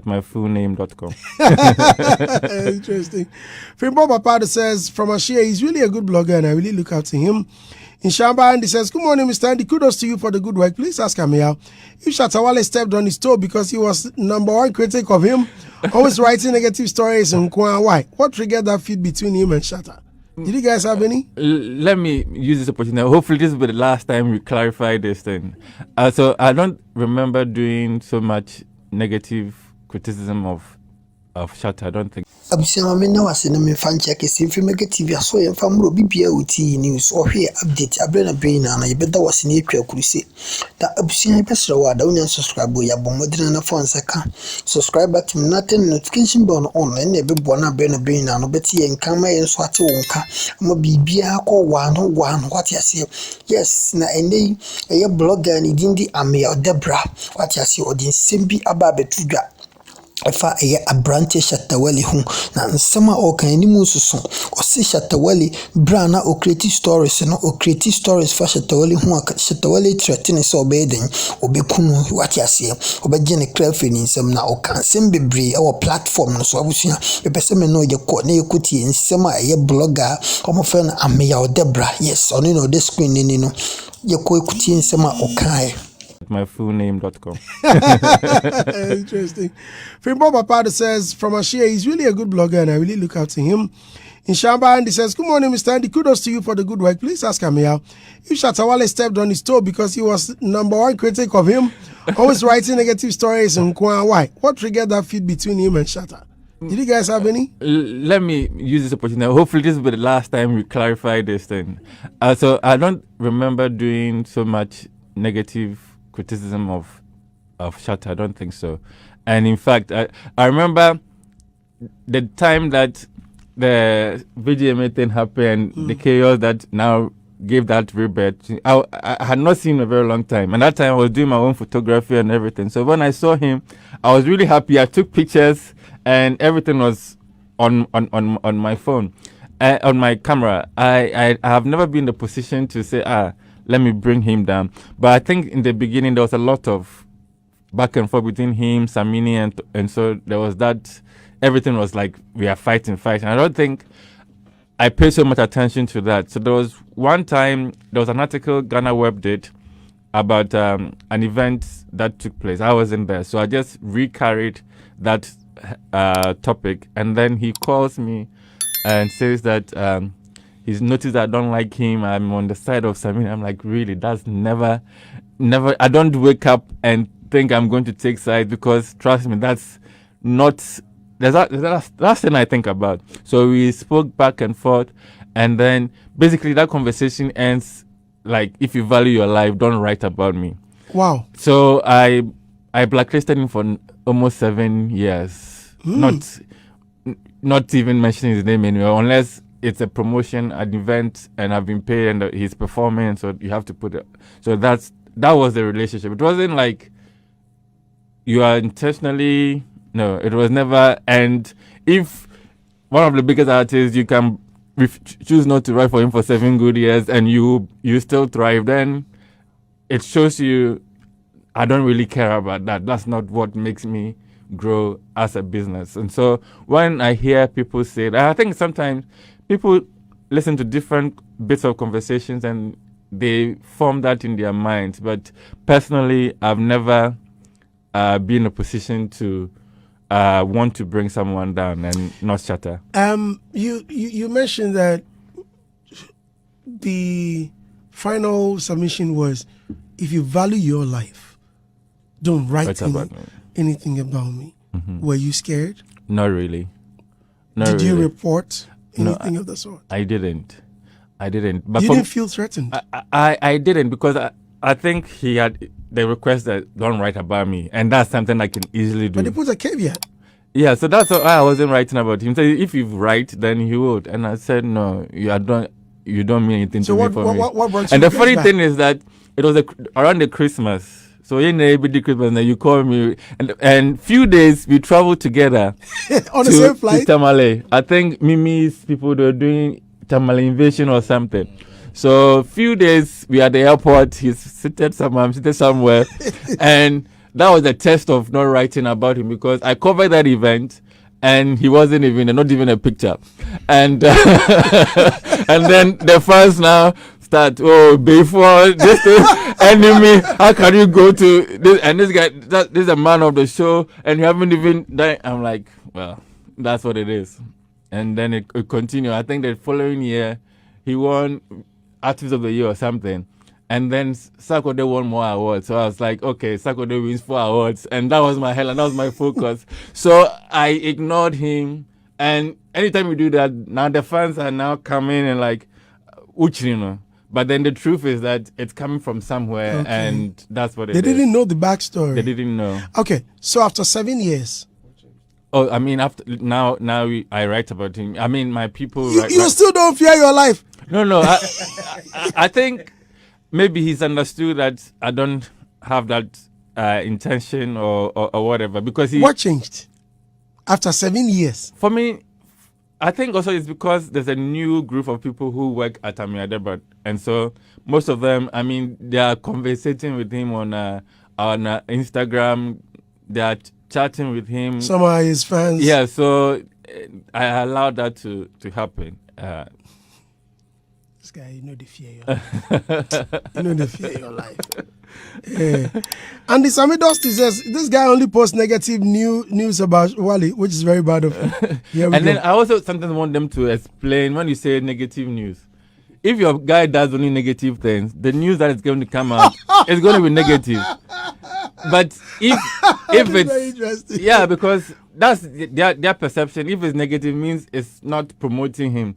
myfullname.com. Interesting. Fimbo Papa says, from Ashia, he's really a good blogger and I really look up to him. In Shamba, Andy says, good morning, Mr. Andy. Kudos to you for the good work. Please ask Ameyaw if Shatta Wale stepped on his toe because he was #1 critic of him, always writing negative stories and why? What triggered that feud between him and Shatta? Did you guys have any? Let me use this opportunity. Hopefully this will be the last time we clarify this thing. So I don't remember doing so much negative criticism of Shatta. I don't think. Abusia me na wase na me fan check simfi mega TV aso ye fa mro bibia uti news o hwe update abrena brain na yebeda wase na etwa kuruse da abusia pesra wa da unya subscribe ya bomodina na phone saka subscribe button na ten notification bell on na e bebo na abrena brain na no beti ye nkan ma ye nso ate wonka ma bibia ko wa no wati ase yes na ene ye blogger ni dindi Ameyaw Debra wati ase odin sembi aba betudwa Efa eye abrante Shatta Wale hu na nsema o kan ni mususu o se Shatta Wale bra na o creative stories no o creative stories fa Shatta Wale hu Shatta Wale threaten so obeden obekunu wati ase obeje ne craft ni nsem na o kan sem bebre e wo platform no so abusua bepese me no ye ko na yekuti nsema eye blogger o mo fe na Ameyaw Debra yes oni no the screen ni no ye ko ekuti nsema o kan myfullname.com. Interesting. Fimbo Papa says, from Ashia, he's really a good blogger and I really look up to him. In Shamba, Andy says, good morning, Mr. Andy. Kudos to you for the good work. Please ask Ameyaw if Shatta Wale stepped on his toe because he was #1 critic of him, always writing negative stories and why? What triggered that feud between him and Shatta? Did you guys have any? Let me use this opportunity. Hopefully this will be the last time we clarify this thing. So I don't remember doing so much negative criticism of Shatta. I don't think so. And in fact, I remember the time that the VGMA thing happened, the chaos that now gave that rebirth. I had not seen him a very long time. And that time I was doing my own photography and everything. So when I saw him, I was really happy. I took pictures and everything was on my phone, on my camera. I have never been in the position to say, let me bring him down. But I think in the beginning, there was a lot of back and forth between him, Samini, and so there was that, everything was like, we are fighting. I don't think I paid so much attention to that. So there was one time, there was an article Ghana Web did about an event that took place. I wasn't there. So I just recarried that topic. And then he calls me and says that he's noticed that I don't like him. I'm on the side of Samini. I'm like, really? That's never. I don't wake up and think I'm going to take sides because, trust me, that's not. That's thing I think about. So we spoke back and forth, and then basically that conversation ends like, if you value your life, don't write about me. Wow. So I blacklisted him for almost 7 years. Not even mentioning his name anywhere, unless it's a promotion, an event, and I've been paid and he's performing, so you have to put it. So that was the relationship. It wasn't like you are intentionally. No, it was never. And if one of the biggest artists, you can choose not to write for him for 7 good years and you still thrive, then it shows you I don't really care about that. That's not what makes me grow as a business. And so when I hear people say that, I think sometimes people listen to different bits of conversations and they form that in their minds. But personally, I've never been in a position to want to bring someone down and not Shatta. You mentioned that the final submission was, if you value your life, don't write anything about me. Mm-hmm. Were you scared? Not really. Did you report anything of the sort? I didn't. But you didn't feel threatened? I didn't, because I think he had the request that don't write about me, and that's something I can easily do. But they put a caveat. Yeah, so that's why I wasn't writing about him. So if you write, then he would. And I said, no, you don't mean anything to me for me. What brought you and the funny thing is that it was around the Christmas. So in every Christmas, then you call me, and few days we traveled together on the same flight to Tamale. I think Mimi's people, they were doing Tamale invasion or something. So few days we at the airport. He's seated somewhere, I'm seated somewhere, and that was a test of not writing about him, because I covered that event and he wasn't even, not even a picture. And and then the fans now start, oh, before this enemy, how can you go to this? And this guy, this is a man of the show, and you haven't even done. I'm like, well, that's what it is. And then it continued. I think the following year, he won Artist of the Year or something. And then Sakode won more awards. So I was like, okay, Sakode wins 4 awards. And that was my hell, and that was my focus. So I ignored him. And anytime we do that, now the fans are now coming and like, Uchino. But then the truth is that it's coming from somewhere, and that's what it is. They didn't know the backstory. They didn't know. Okay, so after 7 years. Oh, I mean, after now I write about him. I mean, my people. You still don't fear your life. No. I think maybe he's understood that I don't have that intention or whatever, because he. What changed after 7 years? For me, I think also it's because there's a new group of people who work at Ameyaw, and so most of them, I mean, they are conversating with him on Instagram. They are chatting with him. Some are his fans. Yeah, so I allowed that to happen. This guy, you know the fear your life. You know the fear your life. Yeah. And the Sami Dusty says this guy only posts negative news about Wale, which is very bad of him. Then I also sometimes want them to explain when you say negative news. If your guy does only negative things, the news that is going to come out is going to be negative. But if it's because that's their perception. If it's negative, means it's not promoting him.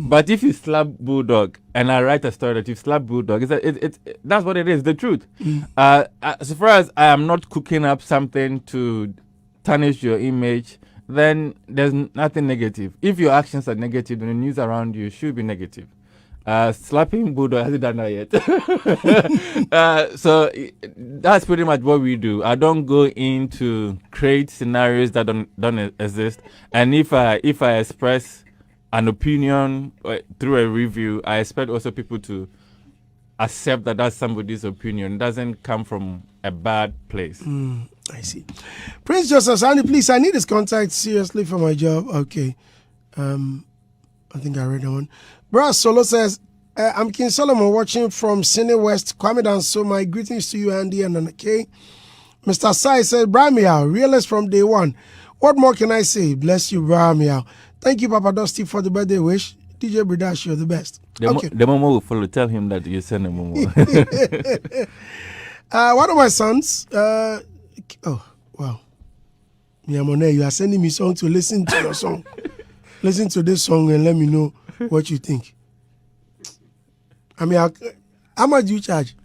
But if you slap Bulldog, and I write a story that you slap Bulldog, it's that's what it is, the truth. As far as I am not cooking up something to tarnish your image, then there's nothing negative. If your actions are negative, then the news around you should be negative. Slapping Bulldog hasn't done that yet. So that's pretty much what we do. I don't go into create scenarios that don't exist. And if I express an opinion through a review, I expect also people to accept that that's somebody's opinion. It doesn't come from a bad place. I see. Prince Joseph Sandy, please, I need his contact seriously for my job. Okay. I think I read that one. Brass Solo says, I'm King Solomon watching from Sydney West. Kwame Danso, my greetings to you, Andy and Anake. Mr. Sai says, Ameyaw, realist from day one. What more can I say? Bless you, Ameyaw. Thank you, Papa Dusty, for the birthday wish. DJ Bridash, you're the best. The Momo will follow. Tell him that you send a Momo. One of my sons, oh, wow. Miamone, you are sending me song to listen to your song. Listen to this song and let me know what you think. I mean, how much do you charge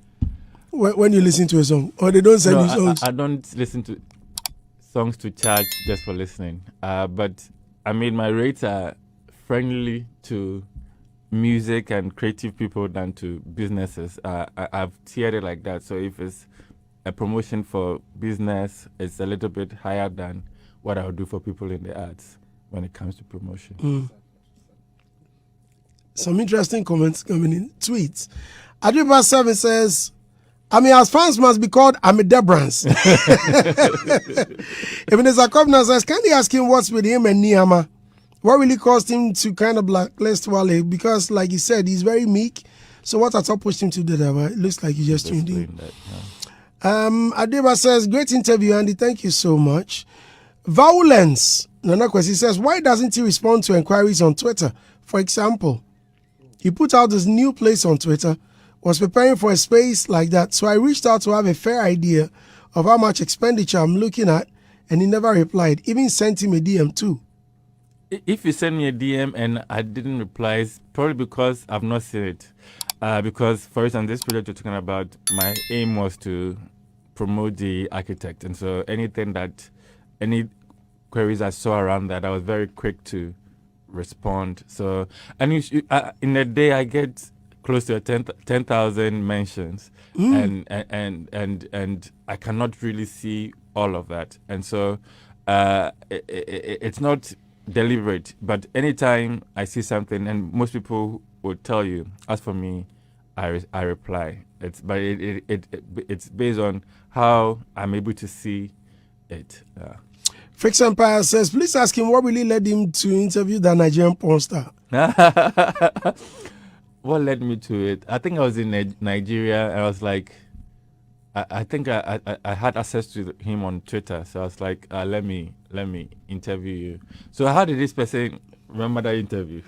when you listen to a song? Or they don't send you songs? I don't listen to songs to charge just for listening. But I mean, my rates are friendly to music and creative people than to businesses. I've tiered it like that. So if it's a promotion for business, it's a little bit higher than what I would do for people in the arts when it comes to promotion. Some interesting comments coming in. Tweets. Adriba 7 says, Ameyaw's fans must be called Amidebrans. Ebenezer Kovna says, can they ask him what's with him and Niyama? What really caused him to kind of blacklist Wale? Because, like he said, he's very meek. So what at all pushed him to do that? It looks like he just tuned in. Adeba says, great interview, Andy. Thank you so much. Violence. Nana Kwesi says, why doesn't he respond to inquiries on Twitter? For example, he put out this new place on Twitter, was preparing for a space like that. So I reached out to have a fair idea of how much expenditure I'm looking at, and he never replied. Even sent him a DM too. If you send me a DM and I didn't reply, it's probably because I've not seen it. Because, for instance, this project you're talking about, my aim was to promote the architect. And so any queries I saw around that, I was very quick to respond. So, and in a day, I get close to 10,000 mentions, and I cannot really see all of that. And so, it's not deliberate. But anytime I see something, and most people will tell you, as for me, I reply. It's based on how I'm able to see it. Fix Empire says, please ask him what really led him to interview the Nigerian porn star. What led me to it? I think I was in Nigeria. I was like, I think I had access to him on Twitter, so I was like, let me interview you. So how did this person remember that interview?